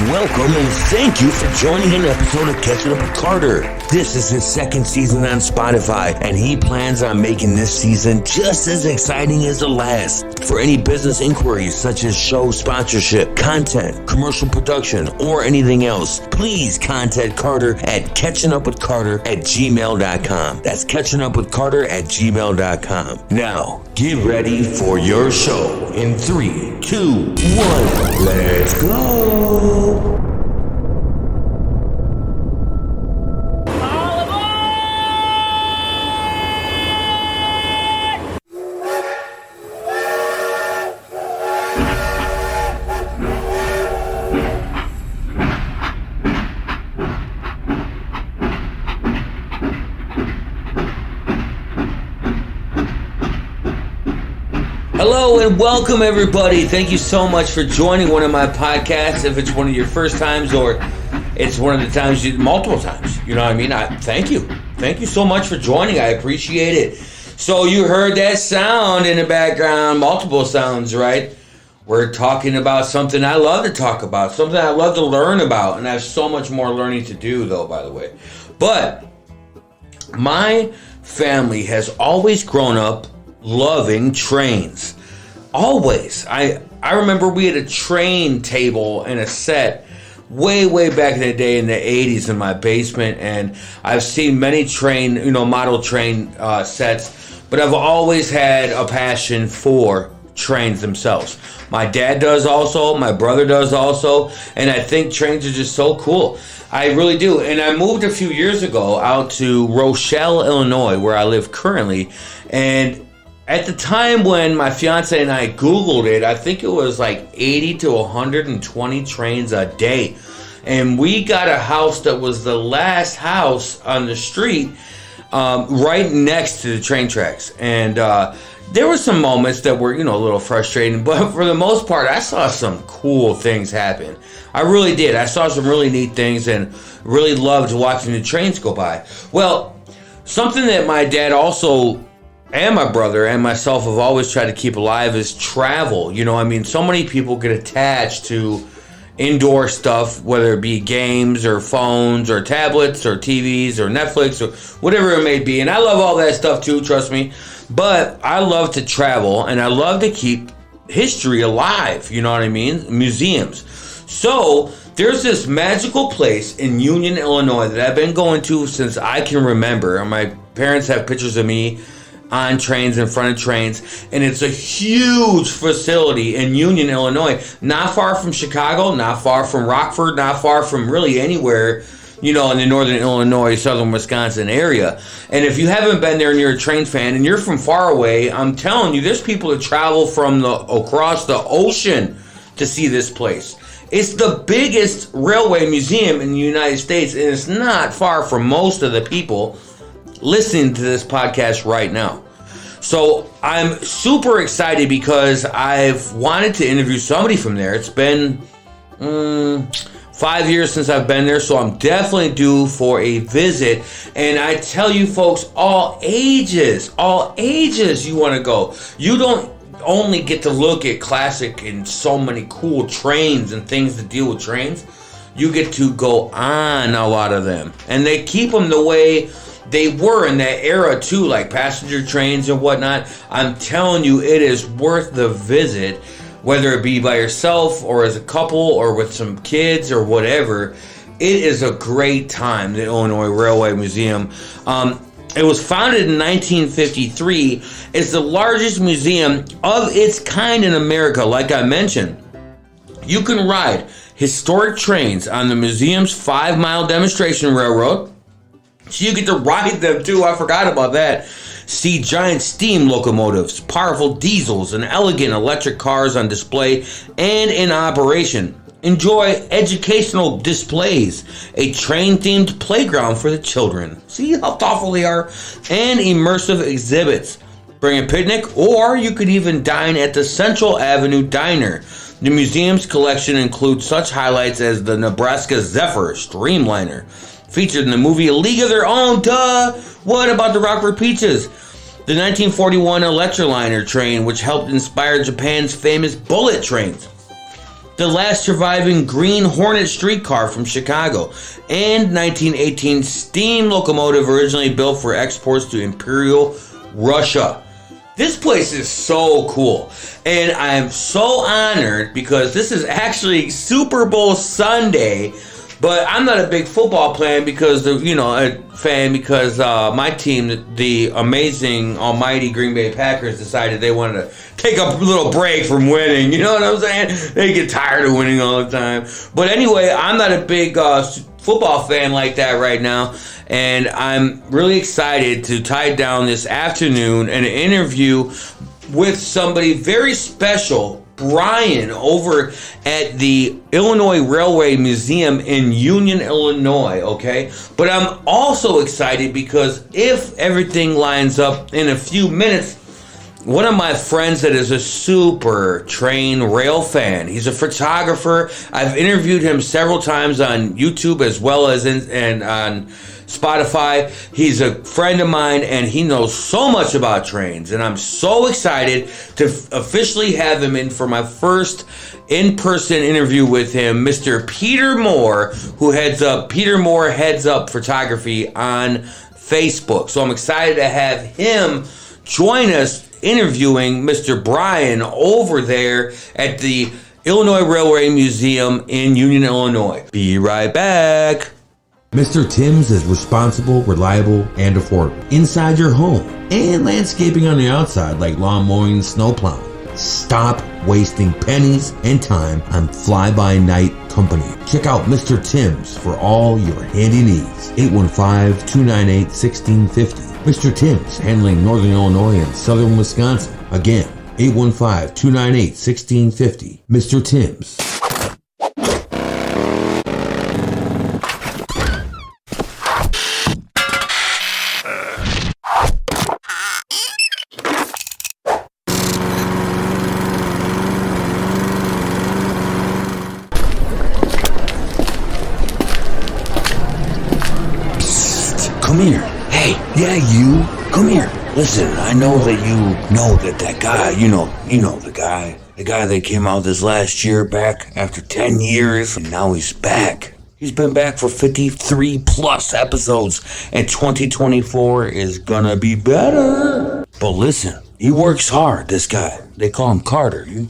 welcome and thank you for joining an episode of Catching Up with Carter. This is his second season on Spotify, and he plans on making this season just as exciting as the last. For any business inquiries such as show sponsorship, content, commercial production, or anything else, please contact Carter at catchingupwithcarter@gmail.com. That's catchingupwithcarter@gmail.com. Now, get ready for your show in 3, 2, 1. Let's go! Hello and welcome everybody. Thank you so much for joining one of my podcasts. If it's one of your first times or it's one of the times, multiple times, you know what I mean? Thank you. Thank you so much for joining. I appreciate it. So you heard that sound in the background, multiple sounds, right? We're talking about something I love to talk about, something I love to learn about, and I have so much more learning to do though, by the way. But my family has always grown up loving trains. Always. I remember we had a train table and a set way back in the day in the 80s in my basement, and I've seen many model train sets, but I've always had a passion for trains themselves. My dad does also, my brother does also, and I think trains are just so cool. I really do. And I moved a few years ago out to Rochelle, Illinois, where I live currently, and at the time when my fiance and I Googled it, I think it was like 80 to 120 trains a day. And we got a house that was the last house on the street right next to the train tracks. And there were some moments that were, a little frustrating. But for the most part, I saw some cool things happen. I really did. I saw some really neat things and really loved watching the trains go by. Well, something that my dad also and my brother and myself have always tried to keep alive is travel. So many people get attached to indoor stuff, whether it be games or phones or tablets or TVs or Netflix or whatever it may be. And I love all that stuff too, trust me. But I love to travel and I love to keep history alive, museums. So there's this magical place in Union, Illinois that I've been going to since I can remember. My parents have pictures of me on trains, in front of trains, and it's a huge facility in Union, Illinois, not far from Chicago, not far from Rockford, not far from really anywhere, in the northern Illinois, southern Wisconsin area. And if you haven't been there and you're a train fan and you're from far away, I'm telling you, there's people that travel from across the ocean to see this place. It's the biggest railway museum in the United States, and it's not far from most of the people listening to this podcast right now. So I'm super excited because I've wanted to interview somebody from there. It's been 5 years since I've been there, so I'm definitely due for a visit. And I tell you folks, all ages you want to go. You don't only get to look at classic and so many cool trains and things to deal with trains. You get to go on a lot of them. And they keep them the way they were in that era too, like passenger trains and whatnot. I'm telling you, it is worth the visit, whether it be by yourself or as a couple or with some kids or whatever. It is a great time, the Illinois Railway Museum. It was founded in 1953. It's the largest museum of its kind in America. Like I mentioned, you can ride historic trains on the museum's 5-mile demonstration railroad. So you get to ride them too. I forgot about that. See giant steam locomotives, powerful diesels, and elegant electric cars on display and in operation. Enjoy educational displays, a train-themed playground for the children. See how thoughtful they are? And immersive exhibits. Bring a picnic, or you could even dine at the Central Avenue Diner. The museum's collection includes such highlights as the Nebraska Zephyr Streamliner, featured in the movie A League of Their Own. Duh! What about the Rockford Peaches? The 1941 Electroliner train, which helped inspire Japan's famous bullet trains. the last surviving Green Hornet streetcar from Chicago, and 1918 steam locomotive originally built for exports to Imperial Russia. This place is so cool, and I'm so honored because this is actually Super Bowl Sunday. But I'm not a big football fan because my team, the amazing, almighty Green Bay Packers, decided they wanted to take a little break from winning. You know what I'm saying? They get tired of winning all the time. But anyway, I'm not a big football fan like that right now. And I'm really excited to tie down this afternoon an interview with somebody very special, Brian, over at the Illinois Railway Museum in Union, Illinois, okay? But I'm also excited because if everything lines up in a few minutes, one of my friends that is a super trained rail fan, he's a photographer. I've interviewed him several times on YouTube as well as on Spotify. He's a friend of mine and he knows so much about trains, and I'm so excited to officially have him in for my first in-person interview with him, Mr. Peter Moore, who heads up Photography on Facebook. So I'm excited to have him join us interviewing Mr. Brian over there at the Illinois Railway Museum in Union, Illinois. Be right back. Mr. Tim's is responsible, reliable, and affordable. Inside your home and landscaping on the outside like lawn mowing and snow plowing. Stop wasting pennies and time on fly-by-night company. Check out Mr. Tim's for all your handy needs. 815-298-1650. Mr. Tim's, handling Northern Illinois and Southern Wisconsin. Again, 815-298-1650. Mr. Tim's. Come here. Hey, yeah, you. Come here. Listen, I know that you know that guy, you know the guy that came out this last year back after 10 years, and now he's back. He's been back for 53 plus episodes, and 2024 is gonna be better. But listen, he works hard, this guy. They call him Carter. You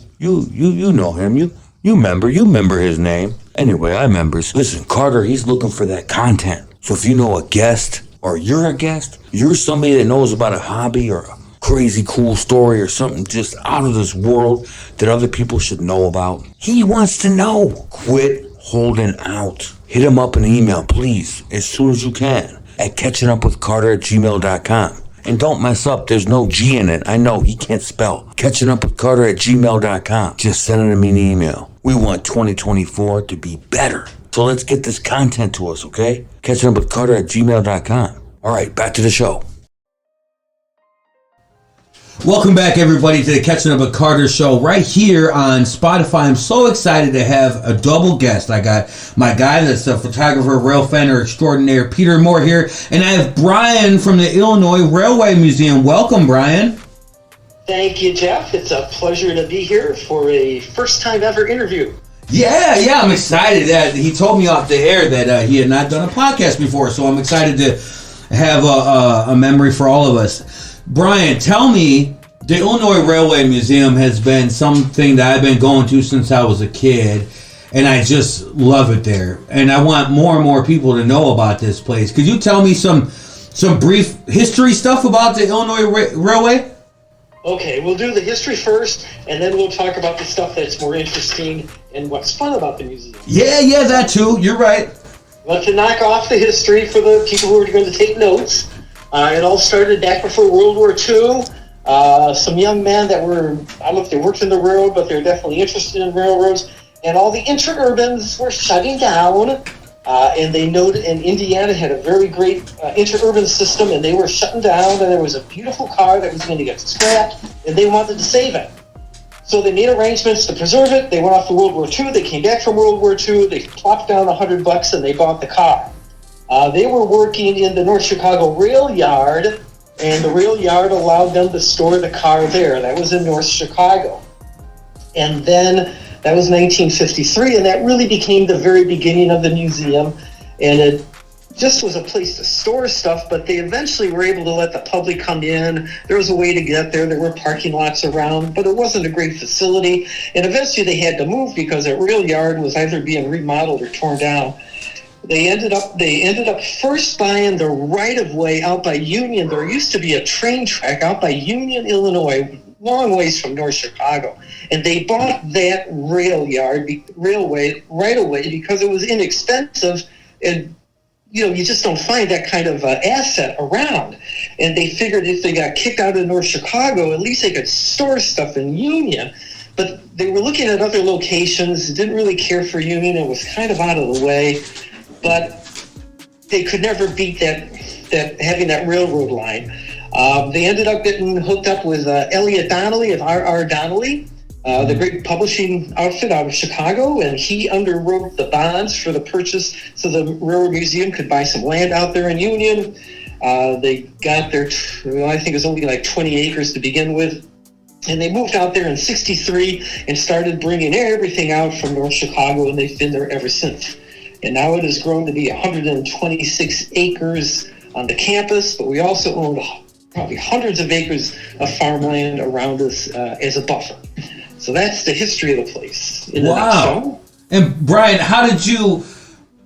know him. You remember his name. Anyway, I remember. Listen, Carter, he's looking for that content. So if you know a guest, or you're a guest, you're somebody that knows about a hobby or a crazy cool story or something just out of this world that other people should know about, he wants to know. Quit holding out. Hit him up an email, please, as soon as you can, at catchingupwithcarter@gmail.com. And don't mess up, there's no G in it. I know, he can't spell. catchingupwithcarter@gmail.com. Just send him an email. We want 2024 to be better. So let's get this content to us, okay? catchingupwithcarter@gmail.com. All right, back to the show. Welcome back, everybody, to the Catching Up with Carter show right here on Spotify. I'm so excited to have a double guest. I got my guy that's a photographer, rail fender extraordinaire, Peter Moore here, and I have Brian from the Illinois Railway Museum. Welcome, Brian. Thank you, Jeff. It's a pleasure to be here for a first-time ever interview. Yeah, I'm excited. He told me off the air that he had not done a podcast before, so I'm excited to have a memory for all of us. Brian, tell me, the Illinois Railway Museum has been something that I've been going to since I was a kid, and I just love it there. And I want more and more people to know about this place. Could you tell me some brief history stuff about the Illinois Railway? Okay, we'll do the history first, and then we'll talk about the stuff that's more interesting and what's fun about the museum. Yeah, that too. You're right. Well, to knock off the history for the people who are going to take notes, it all started back before World War II. Some young men that were, I don't know if they worked in the railroad, but they're definitely interested in railroads, and all the interurbans were shutting down. And they noted, and Indiana had a very great interurban system, and they were shutting down, and there was a beautiful car that was going to get scrapped, and they wanted to save it. So they made arrangements to preserve it. They went off to World War II. They came back from World War II. They plopped down $100, and they bought the car. They were working in the North Chicago Rail Yard, and the rail yard allowed them to store the car there. That was in North Chicago. And then That was 1953, and that really became the very beginning of the museum. And it just was a place to store stuff, but they eventually were able to let the public come in. There was a way to get there. There were parking lots around, but it wasn't a great facility. And eventually they had to move because that rail yard was either being remodeled or torn down. They ended up first buying the right-of-way out by Union. There used to be a train track out by Union, Illinois, long ways from North Chicago. And they bought that railway right away because it was inexpensive, and you just don't find that kind of asset around. And they figured if they got kicked out of North Chicago, at least they could store stuff in Union. But they were looking at other locations, didn't really care for Union. It was kind of out of the way. But they could never beat that having that railroad line. They ended up getting hooked up with Elliot Donnelly of R.R. Donnelly, the great publishing outfit out of Chicago, and he underwrote the bonds for the purchase so the Railroad Museum could buy some land out there in Union. They got their, I think it was only like 20 acres to begin with, and they moved out there in 1963 and started bringing everything out from North Chicago, and they've been there ever since. And now it has grown to be 126 acres on the campus, but we also own probably hundreds of acres of farmland around us as a buffer. So that's the history of the place. Wow. And Brian,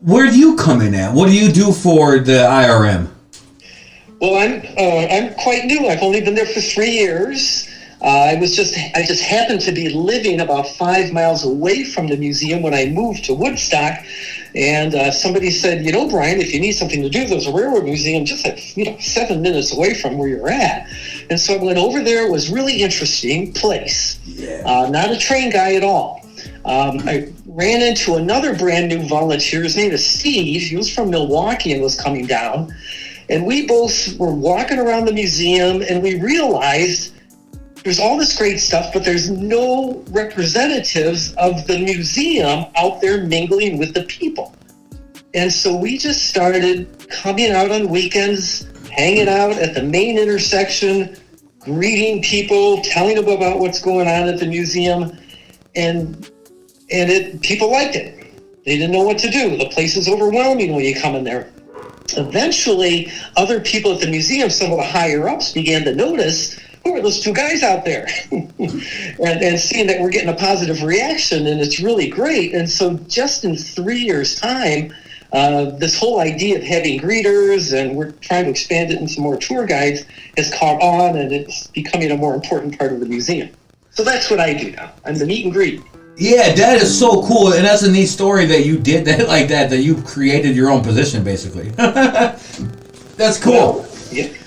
where do you come in at? What do you do for the IRM? Well, I'm quite new. I've only been there for 3 years. I just happened to be living about 5 miles away from the museum when I moved to Woodstock. And somebody said, Brian, if you need something to do, there's a railroad museum just 7 minutes away from where you're at. And so I went over there. It was a really interesting place. Yeah. Not a train guy at all. I ran into another brand new volunteer. His name is Steve. He was from Milwaukee and was coming down. And we both were walking around the museum, and we realized there's all this great stuff, but there's no representatives of the museum out there mingling with the people. And so we just started coming out on weekends, hanging out at the main intersection, greeting people, telling them about what's going on at the museum. And people liked it. They didn't know what to do. The place is overwhelming when you come in there. Eventually, other people at the museum, some of the higher ups, began to notice, who are those two guys out there? and seeing that we're getting a positive reaction, and it's really great. And so just in 3 years' time, this whole idea of having greeters, and we're trying to expand it into more tour guides, has caught on, and it's becoming a more important part of the museum. So that's what I do now. I'm the meet and greet. Yeah, that is so cool, and that's a neat story that you did that like that you created your own position, basically. That's cool. Well,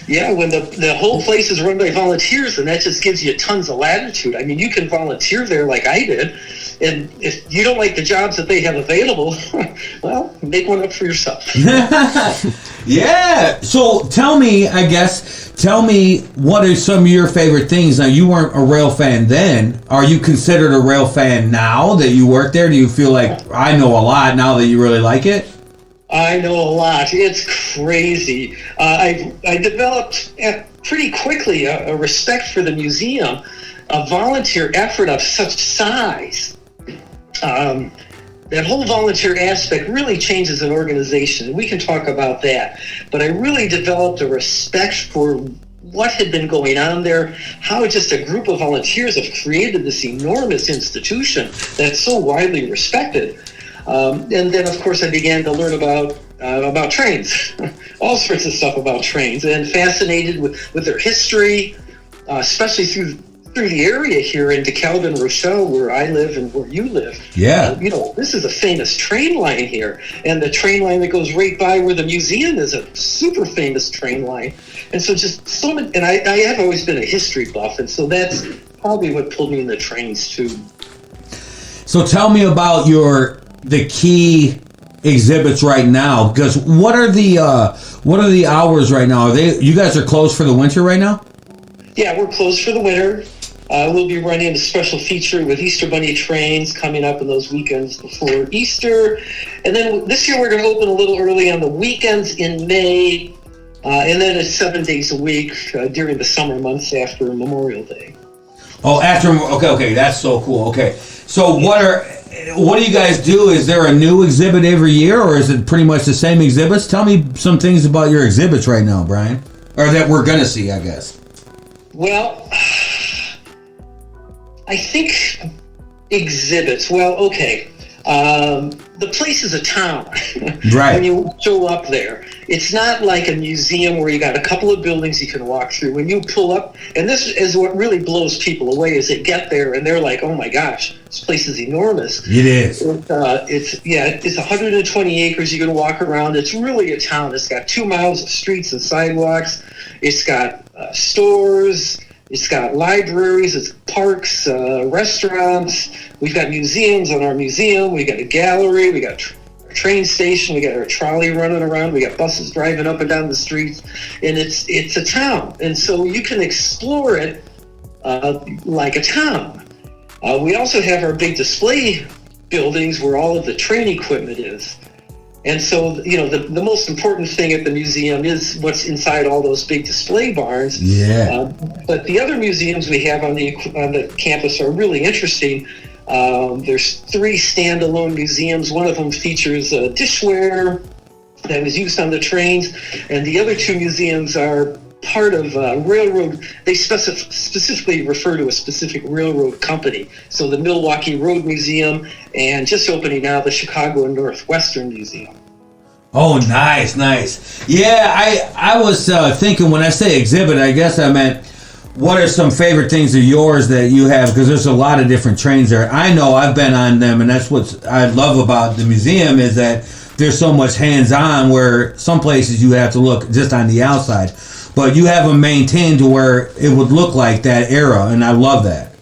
yeah, when the whole place is run by volunteers, and that just gives you tons of latitude. I mean, you can volunteer there like I did, and if you don't like the jobs that they have available, well, make one up for yourself. Yeah. So tell me, what are some of your favorite things? Now, you weren't a rail fan then. Are you considered a rail fan now that you work there? Do you feel like I know a lot now that you really like it? I know a lot. It's crazy. I developed pretty quickly a respect for the museum. A volunteer effort of such size, that whole volunteer aspect really changes an organization. We can talk about that. But I really developed a respect for what had been going on there, how just a group of volunteers have created this enormous institution that's so widely respected. And then, of course, I began to learn about trains, all sorts of stuff about trains, and fascinated with their history, especially through the area here in DeKalb and Rochelle, where I live and where you live. Yeah. This is a famous train line here, and the train line that goes right by where the museum is a super famous train line. And so just so many, and I have always been a history buff, and so that's probably what pulled me in the trains too. So tell me about the key exhibits right now, because what are the hours right now? You guys are closed for the winter right now? Yeah, we're closed for the winter. We'll be running a special feature with Easter Bunny trains coming up in those weekends before Easter. And then this year we're going to open a little early on the weekends in May, and then it's 7 days a week during the summer months after Memorial Day. Oh, okay, that's so cool. Okay, So what do you guys do? Is there a new exhibit every year, or is it pretty much the same exhibits? Tell me some things about your exhibits right now, Brian, or that we're gonna see, I guess. Well, I think exhibits. Well, okay. The place is a town. Right. When you show up there, it's not like a museum where you got a couple of buildings you can walk through. When you pull up, and this is what really blows people away, is they get there and they're like, "Oh my gosh, this place is enormous." It is. It's 120 acres. You can walk around. It's really a town. It's got 2 miles of streets and sidewalks. It's got stores. It's got libraries, it's parks, restaurants. We've got museums on our museum. We got a gallery. We got a train station. We got our trolley running around. We got buses driving up and down the streets, and it's a town. And so you can explore it like a town. We also have our big display buildings where all of the train equipment is. And so, the most important thing at the museum is what's inside all those big display barns. Yeah. But the other museums we have on the campus are really interesting. There's 3 standalone museums. One of them features dishware that was used on the trains, and the other 2 museums are part of railroad. They specifically refer to a specific railroad company. So the Milwaukee Road Museum, and just opening now, the Chicago and Northwestern Museum. Oh, nice. Yeah, I was thinking when I say exhibit, I guess I meant what are some favorite things of yours that you have? Because there's a lot of different trains there. I know I've been on them, and that's what I love about the museum is that there's so much hands-on where some places you have to look just on the outside. But you have them maintained to where it would look like that era, and I love that.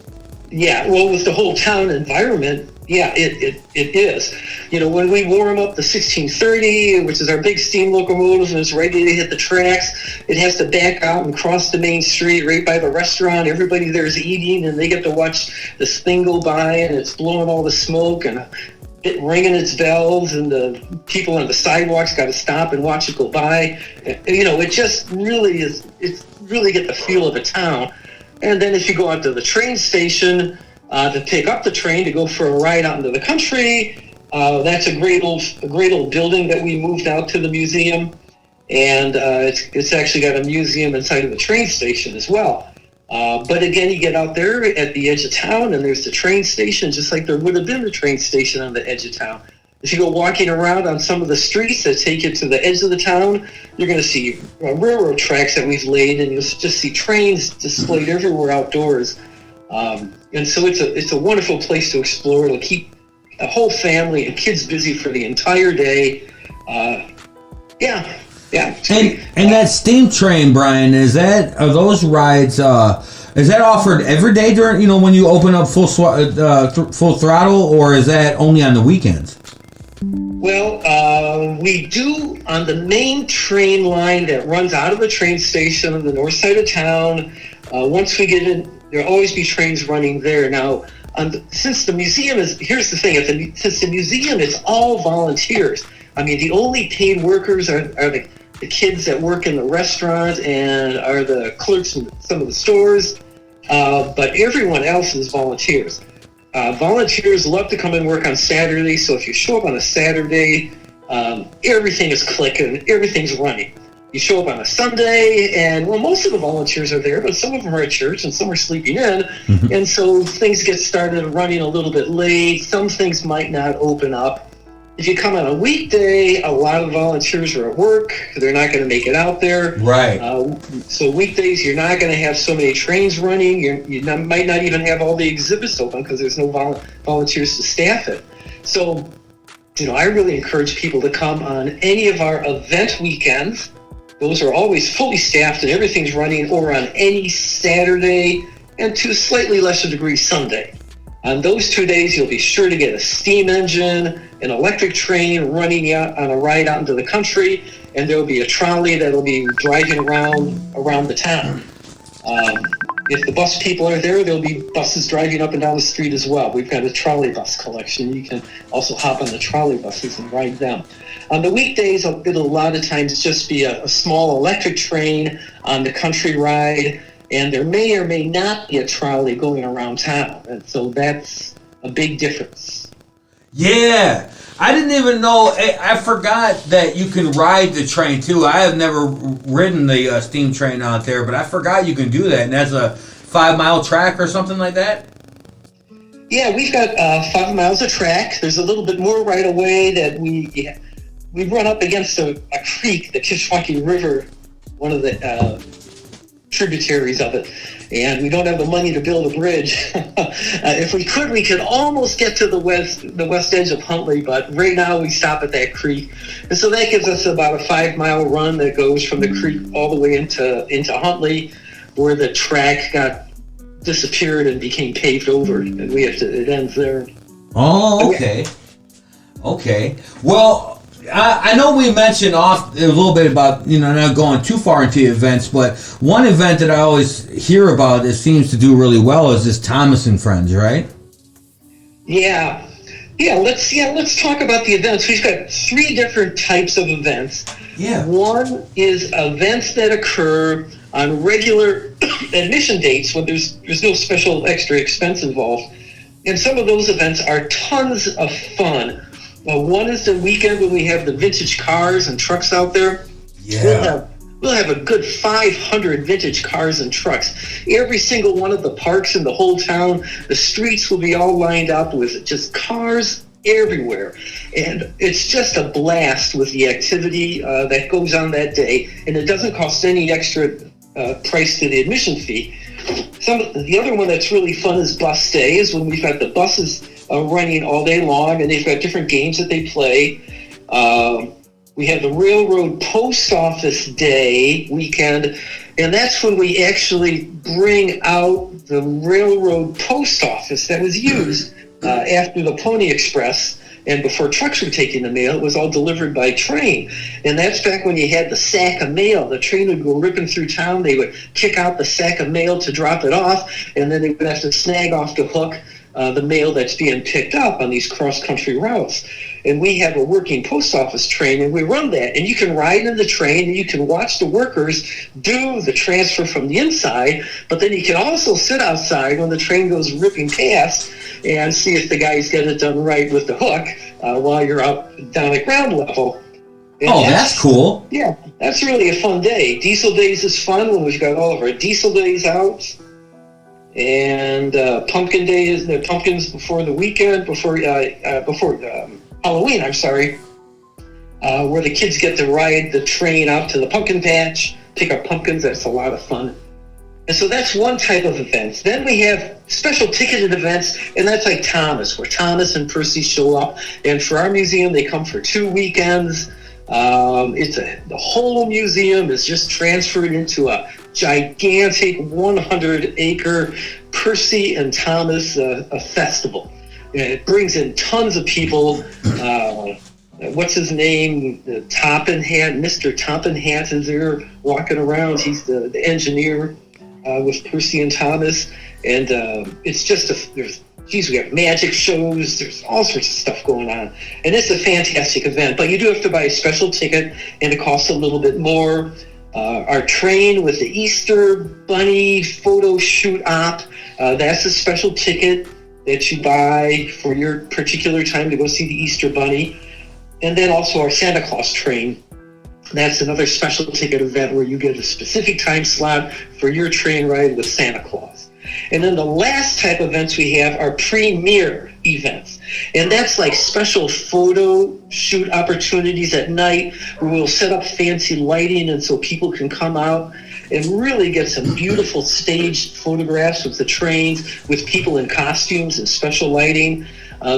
Yeah, well, with the whole town environment, yeah, it is. When we warm up the 1630, which is our big steam locomotive, and it's ready to hit the tracks, it has to back out and cross the main street right by the restaurant. Everybody there's eating, and they get to watch this thing go by, and it's blowing all the smoke and it ringing its bells, and the people on the sidewalks got to stop and watch it go by. It just really is. It's really get the feel of a town. And then if you go out to the train station to pick up the train to go for a ride out into the country, that's a great old building that we moved out to the museum, and it's actually got a museum inside of the train station as well. But again, you get out there at the edge of town, and there's the train station, just like there would have been the train station on the edge of town. If you go walking around on some of the streets that take you to the edge of the town, you're going to see railroad tracks that we've laid, and you'll just see trains displayed everywhere outdoors. And so it's a wonderful place to explore. It'll keep a whole family and kids busy for the entire day. Yeah. And that steam train, Brian, are those rides? Is that offered every day during when you open up full throttle, or is that only on the weekends? Well, we do on the main train line that runs out of the train station on the north side of town. Once we get in, there'll always be trains running there. Now, since the museum here's the thing: since the museum is all volunteers. I mean, the only paid workers are the kids that work in the restaurant and are the clerks in some of the stores, but everyone else is volunteers. Volunteers love to come and work on Saturday, so if you show up on a Saturday, everything is clicking, everything's running. You show up on a Sunday, and most of the volunteers are there, but some of them are at church and some are sleeping in, and so things get started running a little bit late. Some things might not open up. If you come on a weekday, a lot of volunteers are at work. They're not going to make it out there. Right. So weekdays, you're not going to have so many trains running. You might not even have all the exhibits open because there's no volunteers to staff it. So, I really encourage people to come on any of our event weekends. Those are always fully staffed and everything's running, or on any Saturday and to a slightly lesser degree Sunday. On those 2 days, you'll be sure to get a steam engine, an electric train running out on a ride out into the country, and there'll be a trolley that'll be driving around the town. If the bus people are there, there'll be buses driving up and down the street as well. We've got a trolley bus collection. You can also hop on the trolley buses and ride them. On the weekdays, it'll a lot of times just be a small electric train on the country ride, and there may or may not be a trolley going around town. And so that's a big difference. Yeah. I didn't even know. I forgot that you can ride the train too. I have never ridden the steam train out there, but I forgot you can do that. And that's a 5-mile track or something like that. Yeah, we've got 5 miles of track. There's a little bit more right away that we run up against a creek, the Kishwaukee River, one of the tributaries of it. And we don't have the money to build a bridge. If we could almost get to the west edge of Huntley, but right now we stop at that creek. And so that gives us about a 5-mile run that goes from the creek all the way into Huntley, where the track got disappeared and became paved over, and it ends there. Oh, okay. Okay. Well, I know we mentioned off a little bit about, not going too far into events, but one event that I always hear about that seems to do really well is this Thomas and Friends, right? Yeah. Let's talk about the events. We've got 3 different types of events. Yeah. One is events that occur on regular admission dates when there's no special extra expense involved. And some of those events are tons of fun. One is the weekend when we have the vintage cars and trucks out there. Yeah. We'll have a good 500 vintage cars and trucks. Every single one of the parks in the whole town, the streets will be all lined up with just cars everywhere. And it's just a blast with the activity that goes on that day. And it doesn't cost any extra price to the admission fee. The other one that's really fun is bus day, is when we've got the buses running all day long, and they've got different games that they play. We have the Railroad Post Office Day weekend, and that's when we actually bring out the railroad post office that was used after the Pony Express. And before trucks were taking the mail, it was all delivered by train. And that's back when you had the sack of mail. The train would go ripping through town. They would kick out the sack of mail to drop it off, and then they would have to snag off the hook the mail that's being picked up on these cross-country routes. And we have a working post office train, and we run that. And you can ride in the train, and you can watch the workers do the transfer from the inside, but then you can also sit outside when the train goes ripping past and see if the guys get it done right with the hook while you're up down at ground level. And that's cool. Yeah, that's really a fun day. Diesel Days is fun when we've got all of our diesel days out. And Pumpkin Day is the pumpkins before the weekend, before Halloween, where the kids get to ride the train out to the pumpkin patch, pick up pumpkins. That's a lot of fun. And so that's one type of events. Then we have special ticketed events, and that's like Thomas, where Thomas and Percy show up. And for our museum, they come for 2 weekends. The whole museum is just transferred into a gigantic 100-acre Percy and Thomas a festival. And it brings in tons of people. What's his name? Mr. Toppin Hat is there walking around. He's the engineer with Percy and Thomas. And it's just we have magic shows. There's all sorts of stuff going on. And it's a fantastic event. But you do have to buy a special ticket, and it costs a little bit more. Our train with the Easter Bunny photo shoot op, that's a special ticket that you buy for your particular time to go see the Easter Bunny. And then also our Santa Claus train. That's another special ticket event where you get a specific time slot for your train ride with Santa Claus. And then the last type of events we have are premier events. And that's like special photo shoot opportunities at night where we'll set up fancy lighting, and so people can come out and really get some beautiful staged photographs with the trains, with people in costumes and special lighting.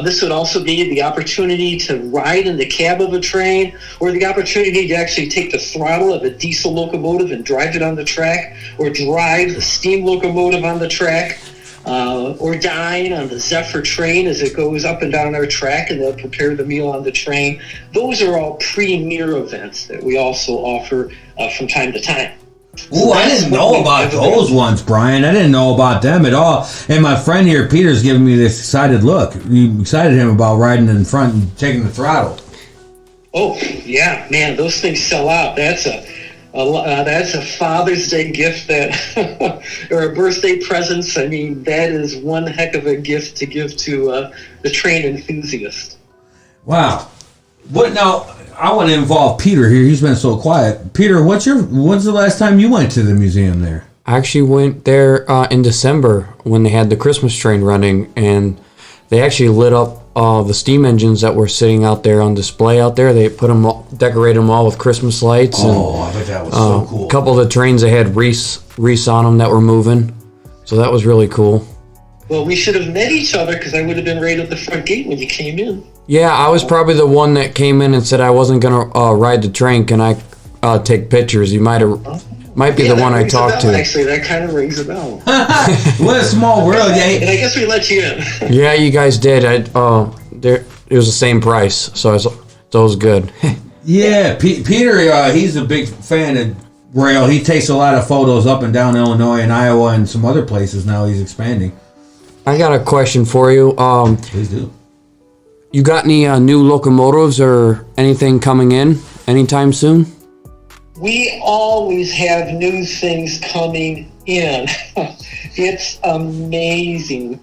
This would also be the opportunity to ride in the cab of a train, or the opportunity to actually take the throttle of a diesel locomotive and drive it on the track, or drive the steam locomotive on the track, or dine on the Zephyr train as it goes up and down our track, and they'll prepare the meal on the train. Those are all premier events that we also offer from time to time. Ooh, I didn't know about those ones, Brian. I didn't know about them at all. And my friend here, Peter's giving me this excited look. You excited him about riding in front and taking the throttle. Oh, yeah, man, those things sell out. That's That's a Father's Day gift or a birthday present. I mean, that is one heck of a gift to give to the train enthusiast. Wow. What now? I want to involve Peter here. He's been so quiet. Peter, when's the last time you went to the museum there? I actually went there in December when they had the Christmas train running, and they actually lit up the steam engines that were sitting out there on display out there. They decorated them all with Christmas lights. I bet that was so cool. A couple of the trains, they had wreaths on them that were moving, so that was really cool. Well, we should have met each other because I would have been right at the front gate when you came in. Yeah, I was probably the one that came in and said I wasn't going to ride the train. Can I take pictures? You might be the one I talked to. Actually, that kind of rings a bell. What a small world, And I guess we let you in. Yeah, you guys did. It was the same price, so it was good. Yeah, Peter, he's a big fan of rail. He takes a lot of photos up and down Illinois and Iowa and some other places now. He's expanding. I got a question for you. Please do. You got any new locomotives or anything coming in anytime soon? We always have new things coming in. It's amazing.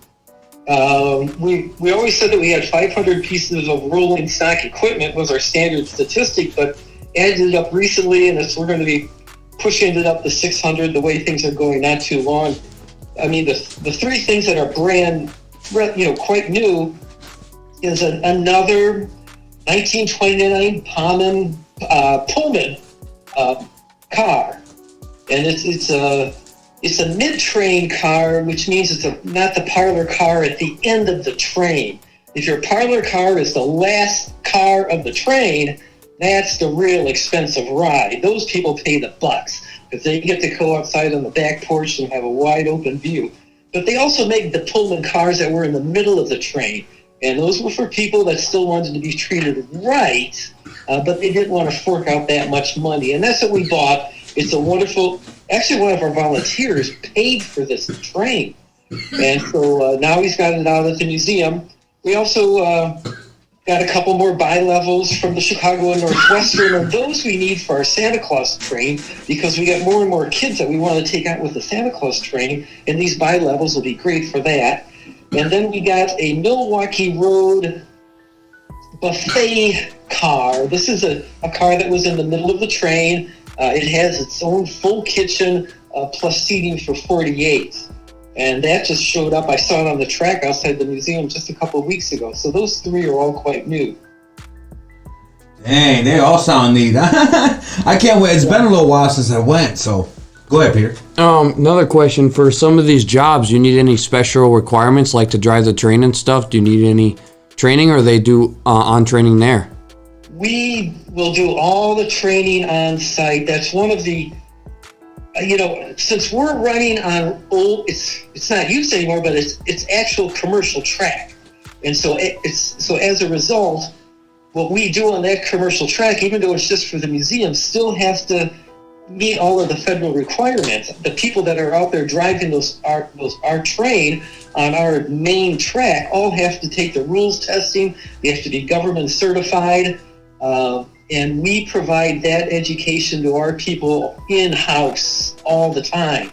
We always said that we had 500 pieces of rolling stock equipment was our standard statistic, but ended up recently, and we're going to be pushing it up to 600 the way things are going not too long. I mean, the three things that are quite new is another 1929 Pullman car, and it's a mid-train car, which means it's not the parlor car at the end of the train. If your parlor car is the last car of the train, that's the real expensive ride. Those people pay the bucks because they get to go outside on the back porch and have a wide open view. But they also make the Pullman cars that were in the middle of the train, and those were for people that still wanted to be treated right, but they didn't want to fork out that much money. And that's what we bought. It's a wonderful, actually one of our volunteers paid for this train. And so now he's got it out at the museum. We also got a couple more bi-levels from the Chicago and Northwestern, and those we need for our Santa Claus train because we got more and more kids that we want to take out with the Santa Claus train, and these bi-levels will be great for that. And then we got a Milwaukee Road buffet car. This is a car that was in the middle of the train. It has its own full kitchen plus seating for 48. And that just showed up. I saw it on the track outside the museum just a couple of weeks ago. So those three are all quite new. Dang, they all sound neat. I can't wait. It's been a little while since I went, so go ahead, Peter. Another question. For some of these jobs, you need any special requirements, like to drive the train and stuff? Do you need any training, or they do on training there? We will do all the training on site. That's one of the, since we're running on old, it's not used anymore, but it's actual commercial track. And so so as a result, what we do on that commercial track, even though it's just for the museum, still has to meet all of the federal requirements. The people that are out there driving our train on our main track all have to take the rules testing. They have to be government certified. And we provide that education to our people in-house all the time.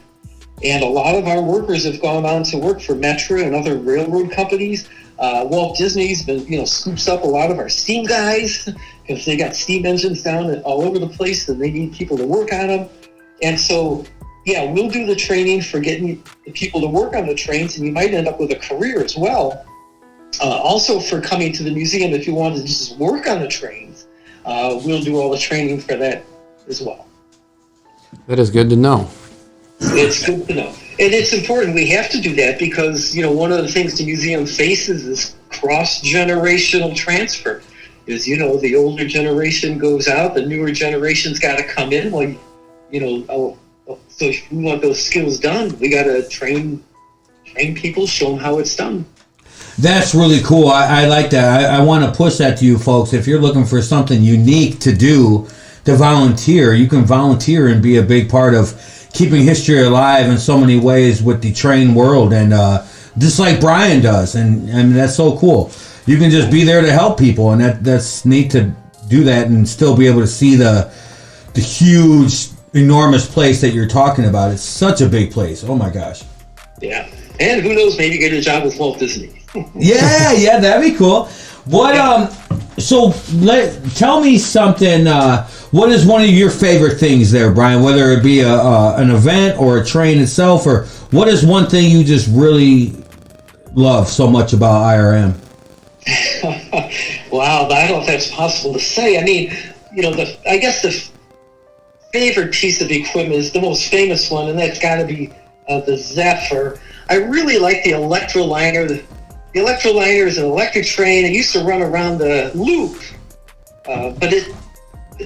And a lot of our workers have gone on to work for Metro and other railroad companies. Walt Disney's been, scoops up a lot of our steam guys because they got steam engines down all over the place and they need people to work on them. And so, yeah, we'll do the training for getting the people to work on the trains, and you might end up with a career as well. Also for coming to the museum, if you want to just work on the trains, we'll do all the training for that as well. That is good to know. It's good to know. And it's important. We have to do that because, one of the things the museum faces is cross-generational transfer. Is, the older generation goes out, the newer generation's got to come in. Well, so if we want those skills done, we got to train people, show them how it's done. That's really cool. I like that. I want to push that to you folks. If you're looking for something unique to do, to volunteer, you can volunteer and be a big part of keeping history alive in so many ways with the train world, and just like Brian does, and that's so cool. You can just be there to help people, and that's neat to do that and still be able to see the huge enormous place that you're talking about. It's such a big place. Oh my gosh. Yeah. And who knows, maybe get a job with Walt Disney. yeah, that'd be cool. What so tell me something, what is one of your favorite things there, Brian, whether it be an event or a train itself, or what is one thing you just really love so much about IRM? Wow, I don't know if that's possible to say. I mean, I guess the favorite piece of equipment is the most famous one, and that's got to be the Zephyr. I really like the Electroliner. The Electroliner is an electric train. It used to run around the loop, but it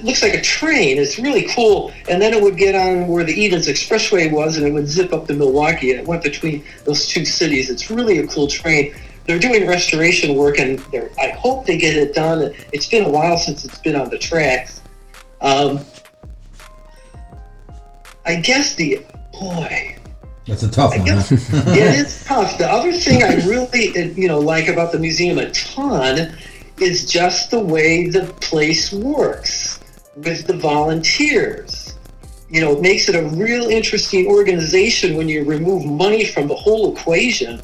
looks like a train. It's really cool. And then it would get on where the Edens Expressway was, and it would zip up to Milwaukee. And it went between those two cities. It's really a cool train. They're doing restoration work, and I hope they get it done. It's been a while since it's been on the tracks. I guess That's a tough one. Huh? It is tough. The other thing I really, like about the museum a ton is just the way the place works with the volunteers. It makes it a real interesting organization when you remove money from the whole equation.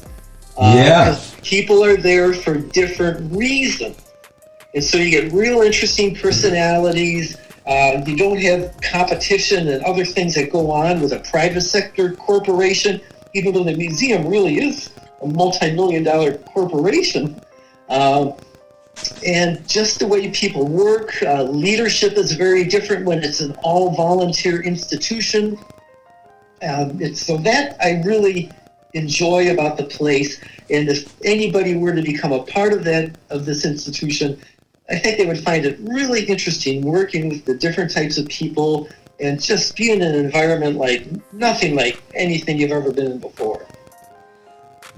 Because people are there for different reasons. And so you get real interesting personalities. You don't have competition and other things that go on with a private sector corporation, even though the museum really is a multi-million-dollar corporation. And just the way people work, leadership is very different when it's an all-volunteer institution. So that I really enjoy about the place. And if anybody were to become a part of this institution, I think they would find it really interesting working with the different types of people and just being in an environment like nothing like anything you've ever been in before.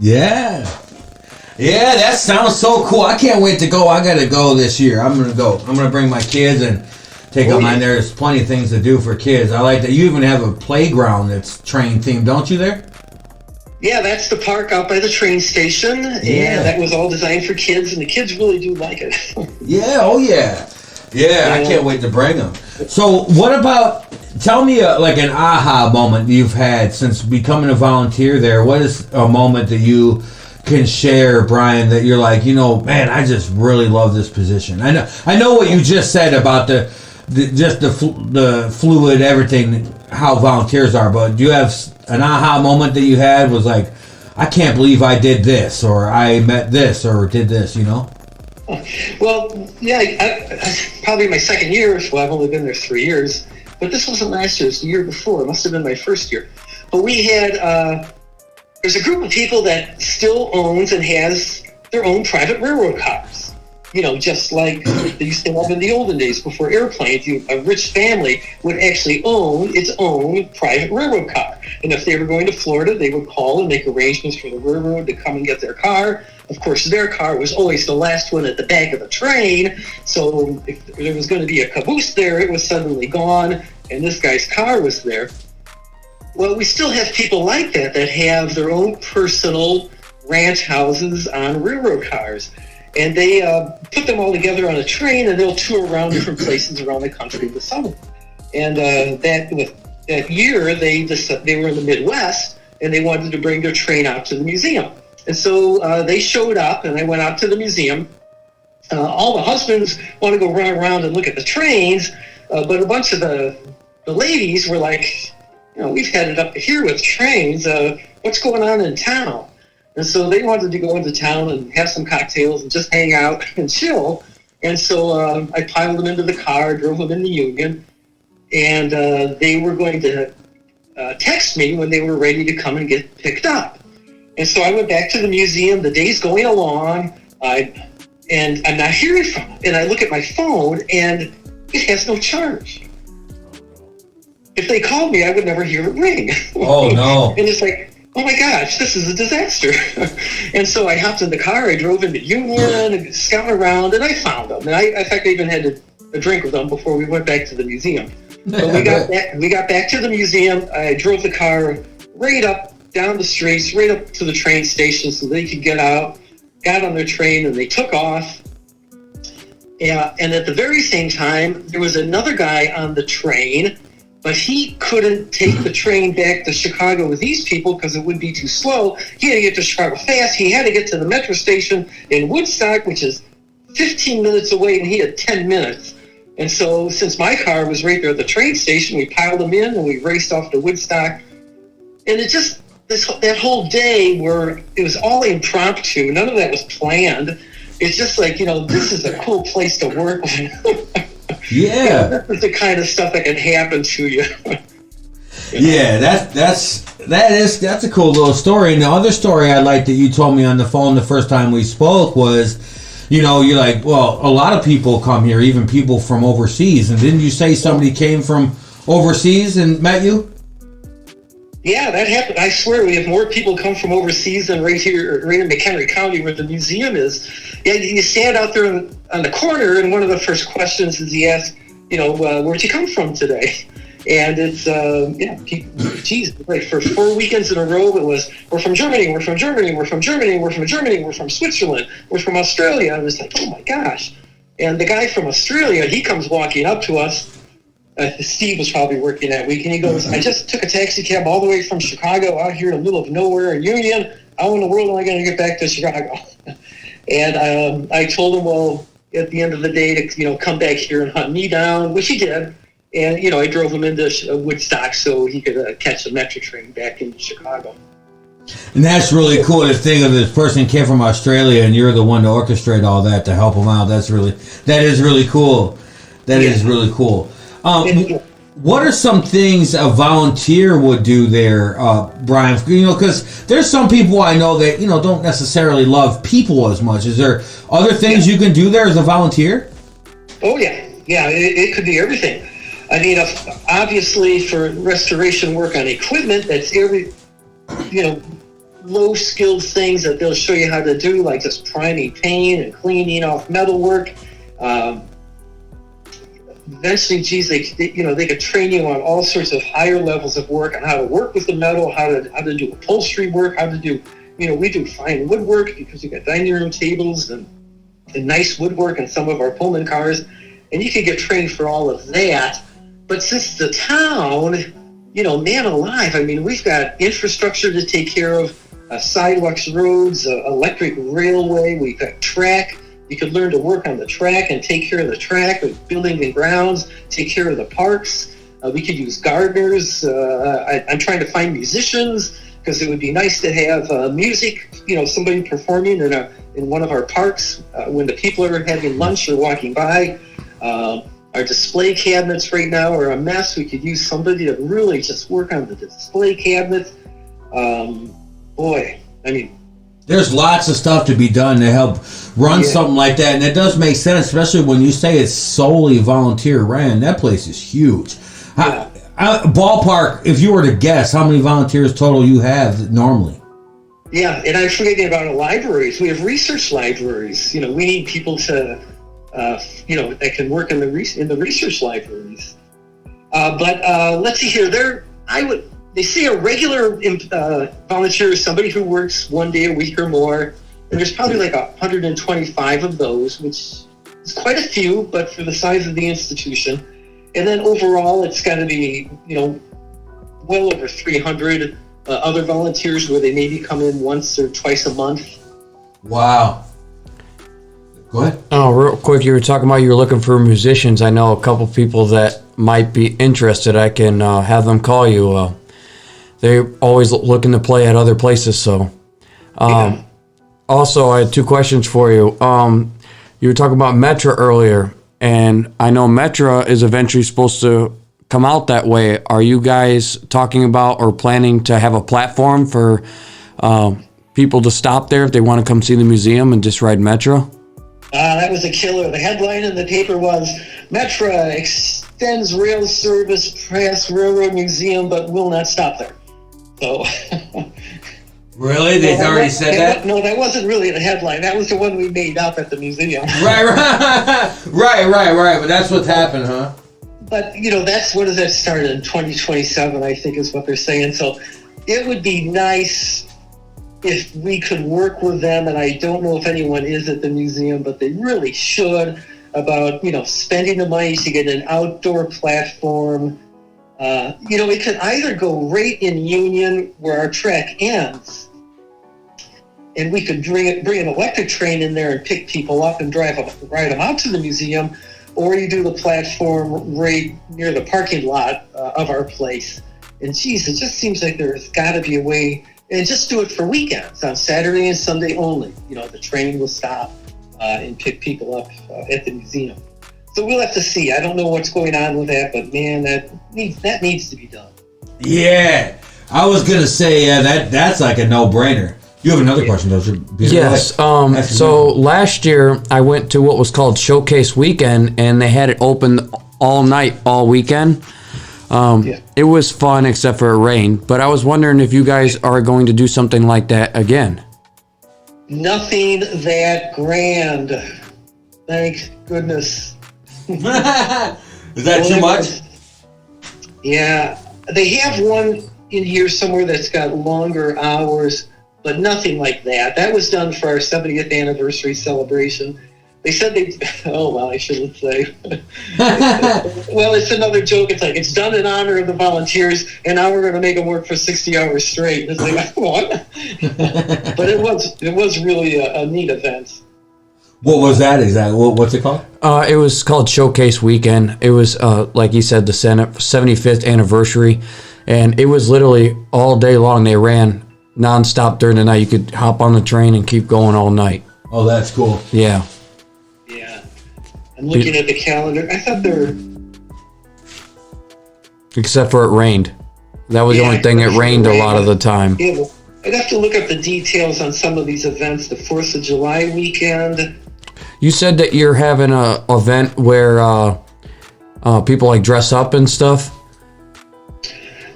Yeah, that sounds so cool. I can't wait to go. I got to go this year. I'm going to go. I'm going to bring my kids and take them on. There's plenty of things to do for kids. I like that. You even have a playground that's train themed, don't you there? Yeah, that's the park out by the train station, and that was all designed for kids, and the kids really do like it. I can't wait to bring them. So what about, tell me like an aha moment you've had since becoming a volunteer there. What is a moment that you can share, Brian, that you're like, man, I just really love this position. I know what you just said about the fluid, everything, how volunteers are, but do you have an aha moment that you had was like, I can't believe I did this, or I met this, or did this, Well, probably my second year. Well, I've only been there 3 years, but this wasn't last year. It was the year before. It must have been my first year. But we had, there's a group of people that still owns and has their own private railroad cars. Just like they used to have in the olden days before airplanes. A rich family would actually own its own private railroad car. And if they were going to Florida, they would call and make arrangements for the railroad to come and get their car. Of course, their car was always the last one at the back of the train. So if there was going to be a caboose there, it was suddenly gone, and this guy's car was there. Well, we still have people like that have their own personal ranch houses on railroad cars. And they put them all together on a train, and they'll tour around different places around the country in the summer. And that year, they were in the Midwest, and they wanted to bring their train out to the museum. And so they showed up, and I went out to the museum. All the husbands want to go run around and look at the trains, but a bunch of the ladies were like, we've had it up here with trains. What's going on in town? And so they wanted to go into town and have some cocktails and just hang out and chill. And so I piled them into the car, drove them into Union, and they were going to text me when they were ready to come and get picked up. And so I went back to the museum. The day's going along, and I'm not hearing from them. And I look at my phone, and it has no charge. If they called me, I would never hear it ring. Oh, no. And it's like, oh my gosh, this is a disaster. And so I hopped in the car, I drove into Union, scouted around, and I found them. And in fact, I even had a drink with them before we went back to the museum. But we got back to the museum. I drove the car right up, down the streets, right up to the train station so they could get out, got on their train, and they took off. And at the very same time, there was another guy on the train but he couldn't take the train back to Chicago with these people because it would be too slow. He had to get to Chicago fast. He had to get to the metro station in Woodstock, which is 15 minutes away, and he had 10 minutes. And so since my car was right there at the train station, we piled him in and we raced off to Woodstock. And it just, that whole day where it was all impromptu, none of that was planned. It's just like, this is a cool place to work. Yeah. This is the kind of stuff that can happen to you. Yeah, that's a cool little story. And the other story I like that you told me on the phone the first time we spoke was, you're like, well, a lot of people come here, even people from overseas. And didn't you say somebody came from overseas and met you? Yeah, that happened. I swear we have more people come from overseas than right here, right in McHenry County where the museum is. Yeah, you stand out there on the corner, and one of the first questions is he asks, where'd you come from today? And it's, for 4 weekends in a row, it was, we're from Germany, we're from Germany, we're from Germany, we're from Germany, we're from Switzerland, we're from Australia. And it's like, oh my gosh. And the guy from Australia, he comes walking up to us. Steve was probably working that week, and he goes, I just took a taxi cab all the way from Chicago out here in the middle of nowhere in Union. How in the world am I going to get back to Chicago? And I told him, well, at the end of the day, to come back here and hunt me down, which he did. And, I drove him into Woodstock so he could catch the metro train back into Chicago. And that's really cool to think of this person came from Australia and you're the one to orchestrate all that to help him out. That is really cool. That is really cool. What are some things a volunteer would do there, Brian? Because there's some people I know that, don't necessarily love people as much. Is there other things you can do there as a volunteer? Oh, yeah. Yeah, it could be everything. I mean, obviously for restoration work on equipment, that's low-skilled things that they'll show you how to do, like just priming paint and cleaning off metal work. Eventually, they could train you on all sorts of higher levels of work on how to work with the metal, how to do upholstery work, how to do, we do fine woodwork because we got dining room tables and nice woodwork in some of our Pullman cars, and you could get trained for all of that. But since the town, man alive, I mean, we've got infrastructure to take care of, sidewalks, roads, electric railway, we've got track. You could learn to work on the track and take care of the track, with building and grounds, take care of the parks. We could use gardeners. I'm trying to find musicians because it would be nice to have music, somebody performing in one of our parks when the people are having lunch or walking by. Our display cabinets right now are a mess. We could use somebody to really just work on the display cabinets. There's lots of stuff to be done to help run something like that, and it does make sense, especially when you say it's solely volunteer ran. That place is huge. Ballpark, if you were to guess, how many volunteers total you have normally? Yeah, and I'm forgetting about our libraries. We have research libraries. We need people to, that can work in the research libraries. But let's see here. They say a regular volunteer is somebody who works 1 day a week or more, and there's probably like 125 of those, which is quite a few, but for the size of the institution. And then overall, it's got to be, well over 300 other volunteers where they maybe come in once or twice a month. Wow. Go ahead. Oh, real quick, you were talking about you're looking for musicians. I know a couple people that might be interested. I can have them call you. They're always looking to play at other places. So, Also, I had two questions for you. You were talking about Metra earlier, and I know Metra is eventually supposed to come out that way. Are you guys talking about or planning to have a platform for people to stop there if they want to come see the museum and just ride Metra? That was a killer. The headline in the paper was, Metra extends rail service past Railroad Museum but will not stop there. So, really? They already said that? No, that wasn't really the headline. That was the one we made up at the museum. Right. But that's what's happened, huh? But, that's, what does that start in? 2027, I think is what they're saying. So it would be nice if we could work with them, and I don't know if anyone is at the museum, but they really should, about, spending the money to get an outdoor platform It could either go right in Union where our track ends, and we could bring an electric train in there and pick people up and ride them out to the museum, or you do the platform right near the parking lot of our place. And geez, it just seems like there's got to be a way, and just do it for weekends, on Saturday and Sunday only. The train will stop and pick people up at the museum. So we'll have to see. I don't know what's going on with that, but man, that needs to be done. Yeah, I was gonna say that's like a no-brainer. You have another question, don't you? Yes. So last year I went to what was called Showcase Weekend, and they had it open all night, all weekend. It was fun, except for it rained. But I was wondering if you guys are going to do something like that again. Nothing that grand. Thank goodness. Is that too much? Yeah. They have one in here somewhere that's got longer hours, but nothing like that. That was done for our 70th anniversary celebration. They said I shouldn't say. Well, it's another joke. It's like, it's done in honor of the volunteers, and now we're going to make them work for 60 hours straight. It's like, what? But it was really a neat event. What was that exactly? What's it called? It was called Showcase Weekend. It was, like you said, the 75th anniversary, and it was literally all day long. They ran nonstop during the night. You could hop on the train and keep going all night. Oh, that's cool. Yeah. Yeah. I'm looking at the calendar. I thought except for it rained. That was the only thing. It rained a lot of the time. Yeah, well, I'd have to look up the details on some of these events. The 4th of July weekend. You said that you're having an event where people like dress up and stuff.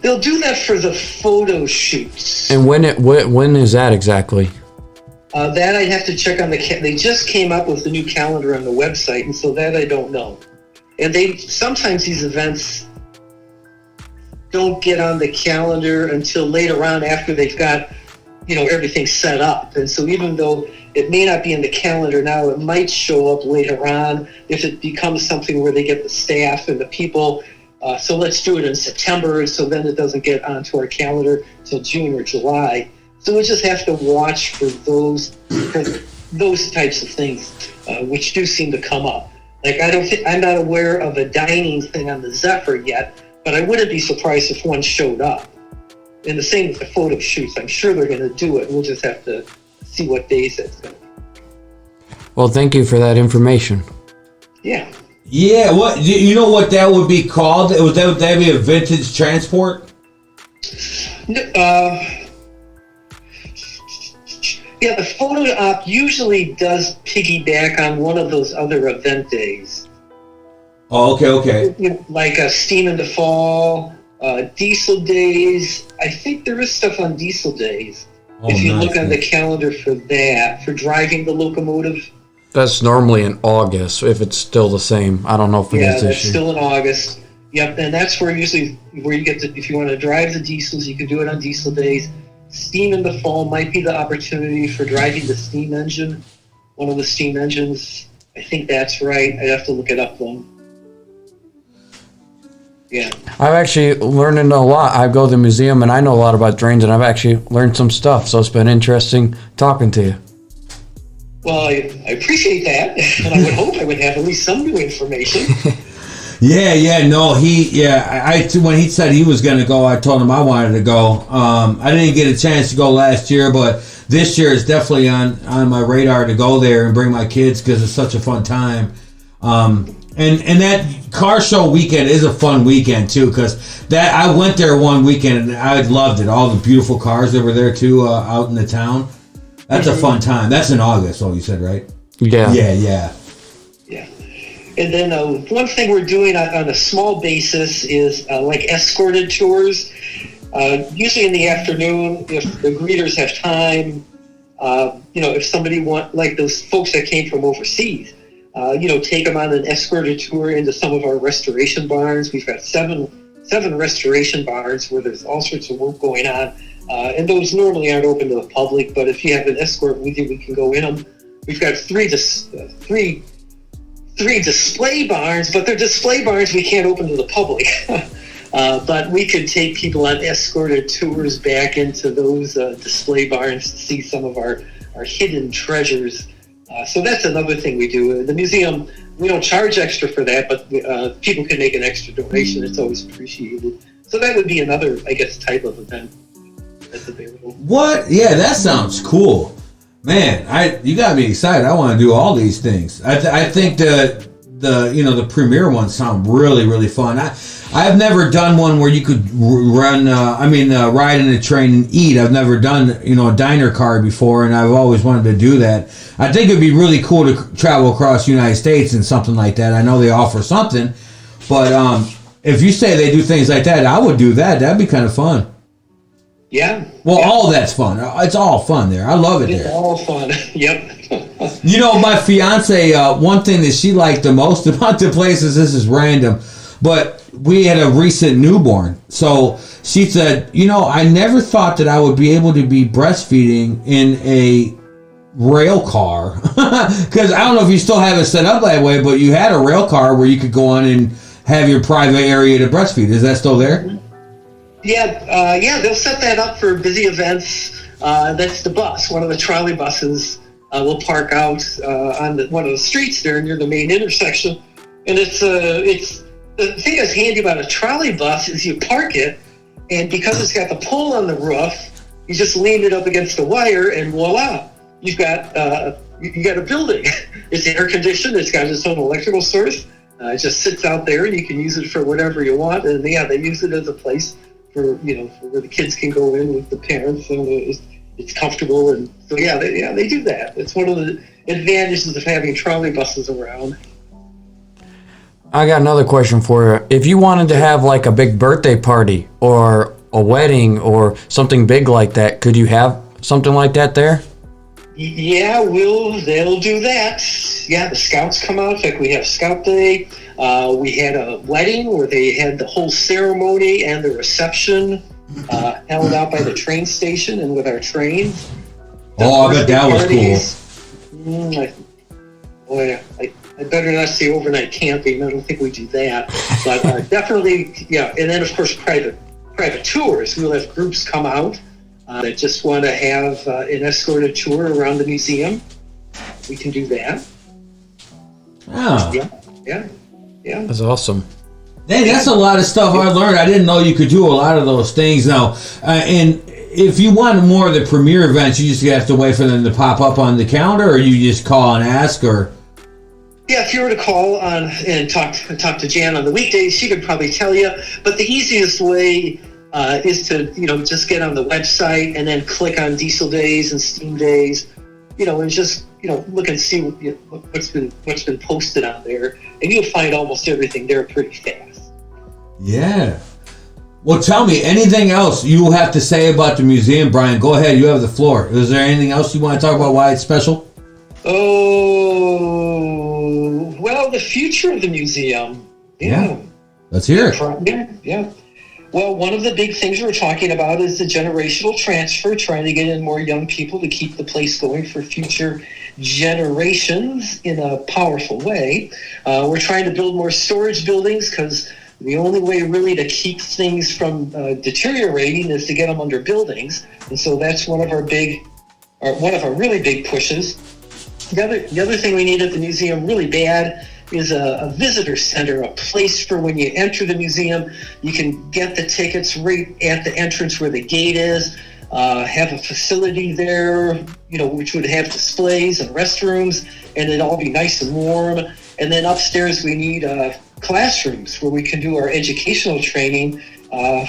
They'll do that for the photo shoots. And when is that exactly? That I'd have to check on they just came up with the new calendar on the website, and so that I don't know. And sometimes these events don't get on the calendar until later on after they've got, everything set up. And so even though it may not be in the calendar now, it might show up later on if it becomes something where they get the staff and the people. So let's do it in September, so then it doesn't get onto our calendar till June or July. So we just have to watch for those types of things, which do seem to come up. Like I'm not aware of a dining thing on the Zephyr yet, but I wouldn't be surprised if one showed up. And the same with the photo shoots. I'm sure they're going to do it. We'll just have to see what days it's going to be. Well, thank you for that information. Yeah. Yeah. What you know what that would be called? Would that be a vintage transport? Yeah, the photo op usually does piggyback on one of those other event days. Oh, okay. Like Steam in the Fall, Diesel Days. I think there is stuff on Diesel Days. If you look on the calendar for that, for driving the locomotive. That's normally in August, if it's still the same. I don't know if it is this year. Yeah, that's still in August. Yep, and that's where you get to, if you want to drive the diesels, you can do it on Diesel Days. Steam in the Fall might be the opportunity for driving the steam engine, one of the steam engines. I think that's right. I'd have to look it up though. Yeah. I've actually learned a lot. I go to the museum and I know a lot about trains, and I've actually learned some stuff. So it's been interesting talking to you. Well, I appreciate that, and I would hope I would have at least some new information. When he said he was going to go, I told him I wanted to go. I didn't get a chance to go last year, but this year is definitely on my radar to go there and bring my kids because it's such a fun time. And that car show weekend is a fun weekend too, because I went there one weekend and I loved it. All the beautiful cars that were there too, out in the town. That's a fun time. That's in August, you said, right? Yeah. Yeah. And then one thing we're doing on a small basis is like escorted tours. Usually in the afternoon, if the greeters have time, if somebody like those folks that came from overseas, take them on an escorted tour into some of our restoration barns. We've got seven restoration barns where there's all sorts of work going on. And those normally aren't open to the public, but if you have an escort with you, we can go in them. We've got three display barns, but they're display barns we can't open to the public. But we could take people on escorted tours back into those display barns to see some of our hidden treasures. So that's another thing we do. The museum, we don't charge extra for that, but people can make an extra donation. It's always appreciated. So that would be another, I guess, type of event that's available. What? Yeah, that sounds cool. Man, you got me excited. I want to do all these things. I think the premiere ones sound really, really fun. I've never done one where you could ride in a train and eat. I've never done, a diner car before, and I've always wanted to do that. I think it'd be really cool to travel across the United States and something like that. I know they offer something, but if you say they do things like that, I would do that. That'd be kind of fun. Yeah. Well, all that's fun. It's all fun there. I love it there. It's all fun. Yep. My fiance, one thing that she liked the most about the place is, this is random, but we had a recent newborn. So she said, I never thought that I would be able to be breastfeeding in a rail car. Because I don't know if you still have it set up that way, but you had a rail car where you could go on and have your private area to breastfeed. Is that still there? Yeah, they'll set that up for busy events. That's the bus. One of the trolley buses will park out on one of the streets there near the main intersection. And it's the thing that's handy about a trolley bus is you park it, and because it's got the pole on the roof, you just lean it up against the wire, and voila, you got a building. It's air conditioned. It's got its own electrical source. It just sits out there, and you can use it for whatever you want. And they use it as a place for where the kids can go in with the parents, and it's comfortable. And so they do that. It's one of the advantages of having trolley buses around. I got another question for you. If you wanted to have like a big birthday party or a wedding or something big like that, could you have something like that there? Yeah, they'll do that. Yeah, the scouts come out. In fact, we have Scout Day. We had a wedding where they had the whole ceremony and the reception held out by the train station and with our trains. I bet that was cool. I better not say overnight camping. I don't think we do that. But definitely, yeah. And then, of course, private tours. We'll have groups come out that just want to have an escorted tour around the museum. We can do that. Oh. Yeah. That's awesome. Hey, that's a lot of stuff I learned. I didn't know you could do a lot of those things now. And if you want more of the premiere events, you just have to wait for them to pop up on the calendar, or you just call and ask, or... Yeah, if you were to call on and talk to Jan on the weekdays, she could probably tell you. But the easiest way is to just get on the website and then click on Diesel Days and Steam Days, and just look and see what's been posted on there, and you'll find almost everything there pretty fast. Yeah. Well, tell me anything else you have to say about the museum, Brian. Go ahead. You have the floor. Is there anything else you want to talk about? Why it's special? Oh, well, the future of the museum. Yeah. Let's hear it. Yeah. Well, one of the big things we're talking about is the generational transfer, trying to get in more young people to keep the place going for future generations in a powerful way. We're trying to build more storage buildings because the only way really to keep things from deteriorating is to get them under buildings. And so that's one of our really big pushes. The other thing we need at the museum really bad is a visitor center, a place for when you enter the museum, you can get the tickets right at the entrance where the gate is, have a facility there, which would have displays and restrooms, and it'd all be nice and warm. And then upstairs we need classrooms where we can do our educational training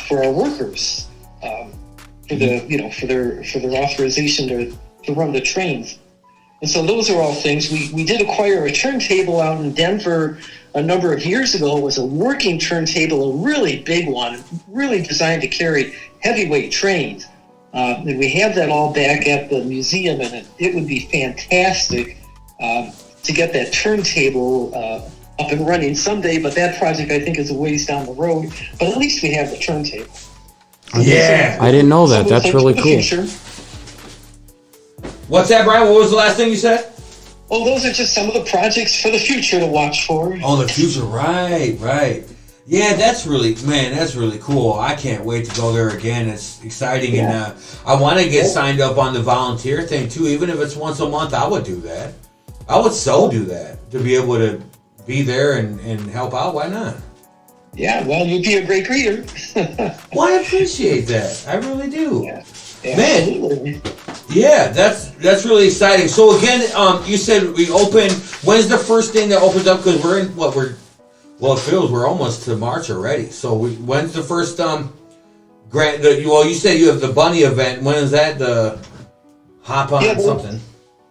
for our workers, for their authorization to run the trains. And so those are all things. We did acquire a turntable out in Denver a number of years ago. It was a working turntable, a really big one, really designed to carry heavyweight trains. And we have that all back at the museum, and it would be fantastic to get that turntable up and running someday. But that project, I think, is a ways down the road. But at least we have the turntable. Yeah. I didn't know that. That's really cool. What's that, Brian? What was the last thing you said? Oh, those are just some of the projects for the future to watch for. Oh, the future. Right. Yeah, that's really cool. I can't wait to go there again. It's exciting, and I want to get signed up on the volunteer thing too. Even if it's once a month, I would do that. I would do that to be able to be there and help out. Why not? Yeah, well, you'd be a great greeter. Well, I appreciate that. I really do. Yeah. Man, yeah, that's really exciting. So again, you said we open. When's the first thing that opens up? Because it feels we're almost to March already. So when's the first grant? You said you have the bunny event. When is that? The hop on something.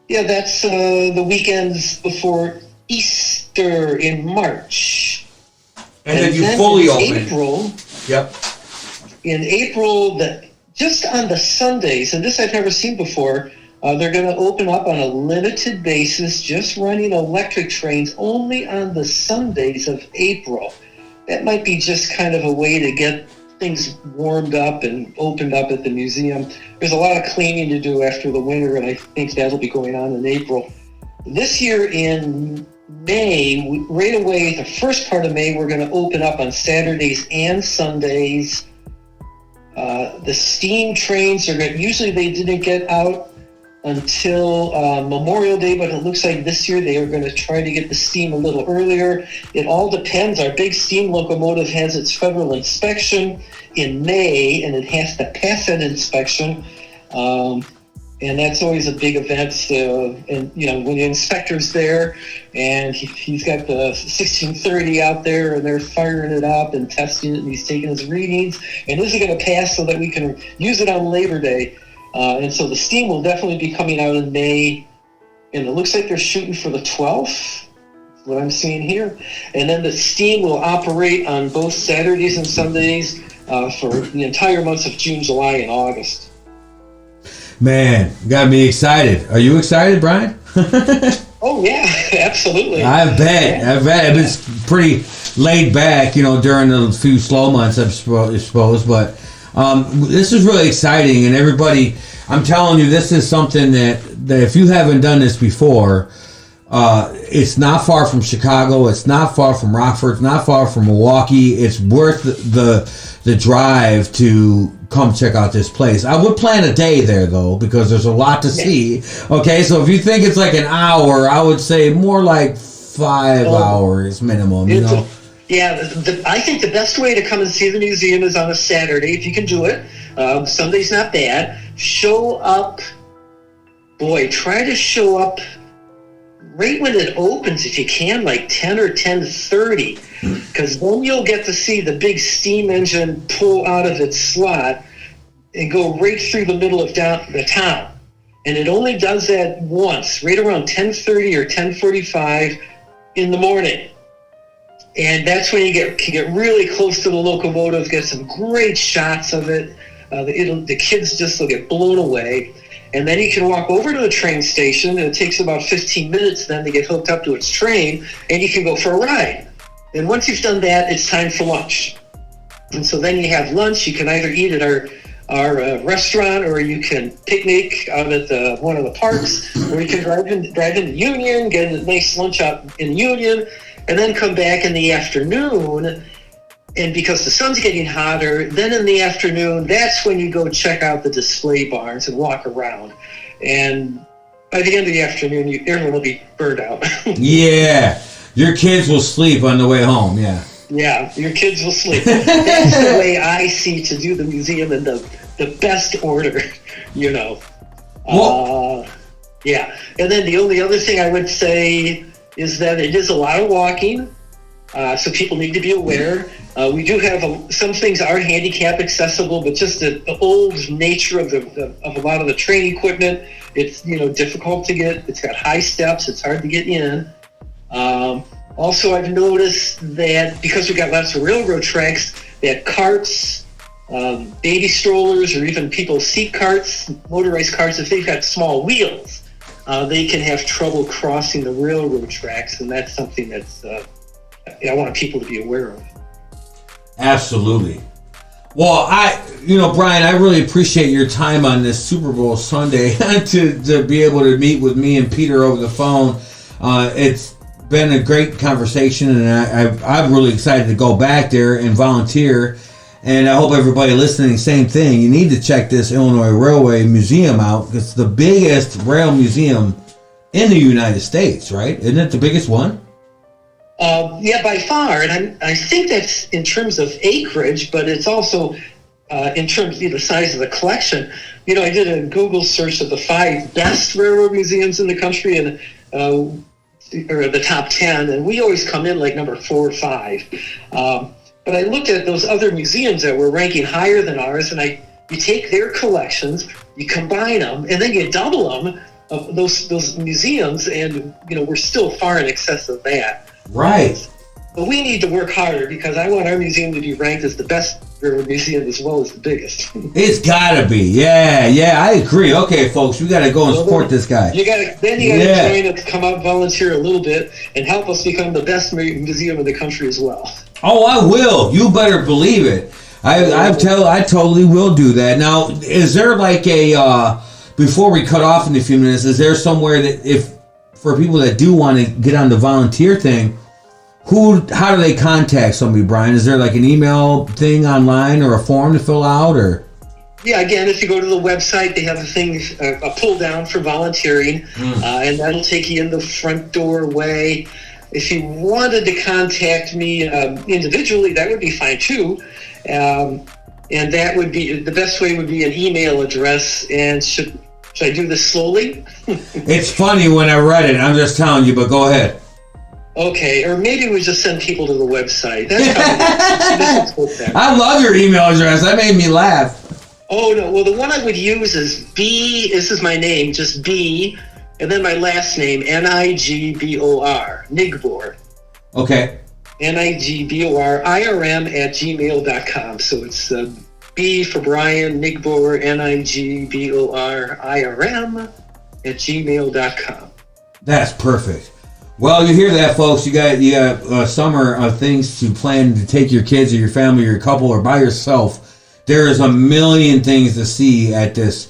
Yeah, that's the weekends before Easter in March. And then you fully open. April. Yep. In April, just on the Sundays, and this I've never seen before, they're going to open up on a limited basis, just running electric trains only on the Sundays of April. That might be just kind of a way to get things warmed up and opened up at the museum. There's a lot of cleaning to do after the winter, and I think that'll be going on in April. This year in May, right away, the first part of May, we're going to open up on Saturdays and Sundays. The steam trains usually they didn't get out until Memorial Day, but it looks like this year they are going to try to get the steam a little earlier. It all depends. Our big steam locomotive has its federal inspection in May, and it has to pass that inspection. And that's always a big event. And when the inspector's there, and he's got the 1630 out there, and they're firing it up and testing it, and he's taking his readings. And is it going to pass so that we can use it on Labor Day? And so the steam will definitely be coming out in May, and it looks like they're shooting for the 12th. What I'm seeing here. And then the steam will operate on both Saturdays and Sundays for the entire months of June, July, and August. Man, got me excited. Are you excited, Brian? Oh yeah, absolutely. I bet. It's pretty laid back, during the few slow months, I suppose. But this is really exciting, and everybody, I'm telling you, this is something that if you haven't done this before, it's not far from Chicago. It's not far from Rockford. It's not far from Milwaukee. It's worth the drive to come check out this place. I would plan a day there, though, because there's a lot to see. Okay, so if you think it's like an hour, I would say more like 5 hours minimum. I think the best way to come and see the museum is on a Saturday, if you can do it. Sunday's not bad. Show up. Boy, try to show up right when it opens, if you can, like 10 or 10:30, because then you'll get to see the big steam engine pull out of its slot and go right through the middle of the town. And it only does that once, right around 10:30 or 10:45 in the morning. And that's when you can get really close to the locomotive, get some great shots of it. The kids just will get blown away. And then you can walk over to the train station, and it takes about 15 minutes then to get hooked up to its train, and you can go for a ride. And once you've done that, it's time for lunch. And so then you have lunch. You can either eat at our restaurant, or you can picnic out at one of the parks, or you can drive into Union, get a nice lunch out in Union, and then come back in the afternoon. And because the sun's getting hotter, then in the afternoon, that's when you go check out the display barns and walk around. And by the end of the afternoon, everyone will be burned out. Yeah. Your kids will sleep on the way home, yeah. Yeah, your kids will sleep. That's the way I see to do the museum in the best order, Yeah. And then the only other thing I would say is that it is a lot of walking, so people need to be aware. We do have some things are handicap accessible, but just the old nature of a lot of the train equipment, it's difficult to get. It's got high steps. It's hard to get in. Also, I've noticed that because we've got lots of railroad tracks, that carts, baby strollers, or even people's seat carts, motorized carts, if they've got small wheels, they can have trouble crossing the railroad tracks, and that's something that's I want people to be aware of. Absolutely. Well, Brian, I really appreciate your time on this Super Bowl Sunday to be able to meet with me and Peter over the phone. It's been a great conversation, and I'm really excited to go back there and volunteer. And I hope everybody listening, same thing. You need to check this Illinois Railway Museum out. It's the biggest rail museum in the United States, right? Isn't it the biggest one? Yeah, by far. And I think that's in terms of acreage, but it's also in terms of the size of the collection. I did a Google search of the 5 best railroad museums in the country, and or the top 10, and we always come in like number 4 or 5. But I looked at those other museums that were ranking higher than ours, and you take their collections, you combine them, and then you double them of those museums, and we're still far in excess of that. Right. But we need to work harder because I want our museum to be ranked as the best railroad museum as well as the biggest. It's gotta be. Yeah, I agree. Okay, folks, we gotta go and support this guy. You gotta join us, come out, volunteer a little bit, and help us become the best museum in the country as well. Oh, I will. You better believe it. I totally will do that. Now, is there like a before we cut off in a few minutes? Is there somewhere that for people that do want to get on the volunteer thing? How do they contact somebody, Brian? Is there like an email thing online or a form to fill out, or? Yeah, again, if you go to the website, they have a pull down for volunteering, and that'll take you in the front doorway. If you wanted to contact me individually, that would be fine too. And that would be, the best way would be an email address. And should I do this slowly? It's funny when I read it. I'm just telling you, but go ahead. Okay, or maybe we just send people to the website. That's probably I love your email address. That made me laugh. Oh, no. Well, the one I would use is B, this is my name, just B, and then my last name, Nigbor, Nigbor. Okay. Nigbor, IRM at gmail.com. So it's B for Brian, Nigbor, Nigbor, IRM at gmail.com. That's perfect. Well, you hear that, folks. You got a summer of things to plan to take your kids or your family or your couple or by yourself. There is a million things to see at this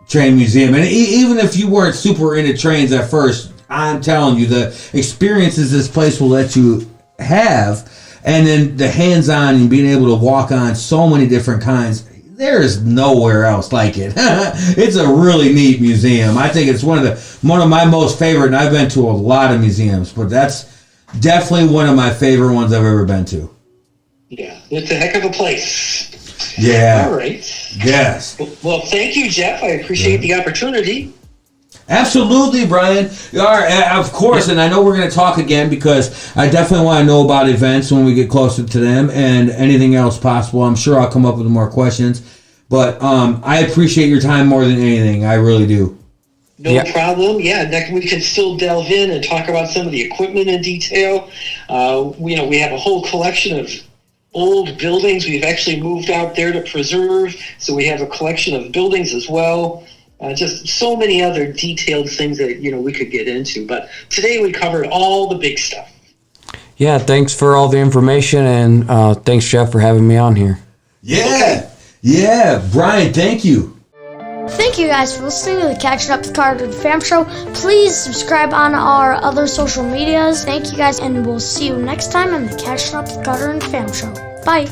train museum. And even if you weren't super into trains at first, I'm telling you, the experiences this place will let you have, and then the hands-on and being able to walk on so many different kinds. There is nowhere else like it. It's a really neat museum. I think it's one of my most favorite, and I've been to a lot of museums, but that's definitely one of my favorite ones I've ever been to. Yeah, it's a heck of a place. Yeah. All right. Yes. Well, thank you, Jeff. I appreciate the opportunity. Absolutely, Brian. Of course, and I know we're going to talk again because I definitely want to know about events when we get closer to them and anything else possible. I'm sure I'll come up with more questions, but I appreciate your time more than anything. I really do. No problem. Yeah, we can still delve in and talk about some of the equipment in detail. We have a whole collection of old buildings we've actually moved out there to preserve, so we have a collection of buildings as well. Just so many other detailed things that we could get into, but today we covered all the big stuff. Yeah, thanks for all the information, and thanks, Jeff, for having me on here. Yeah, yeah, Brian, thank you. Thank you guys for listening to the Catching Up with Carter and Fam Show. Please subscribe on our other social medias. Thank you guys, and we'll see you next time on the Catching Up with Carter and Fam Show. Bye.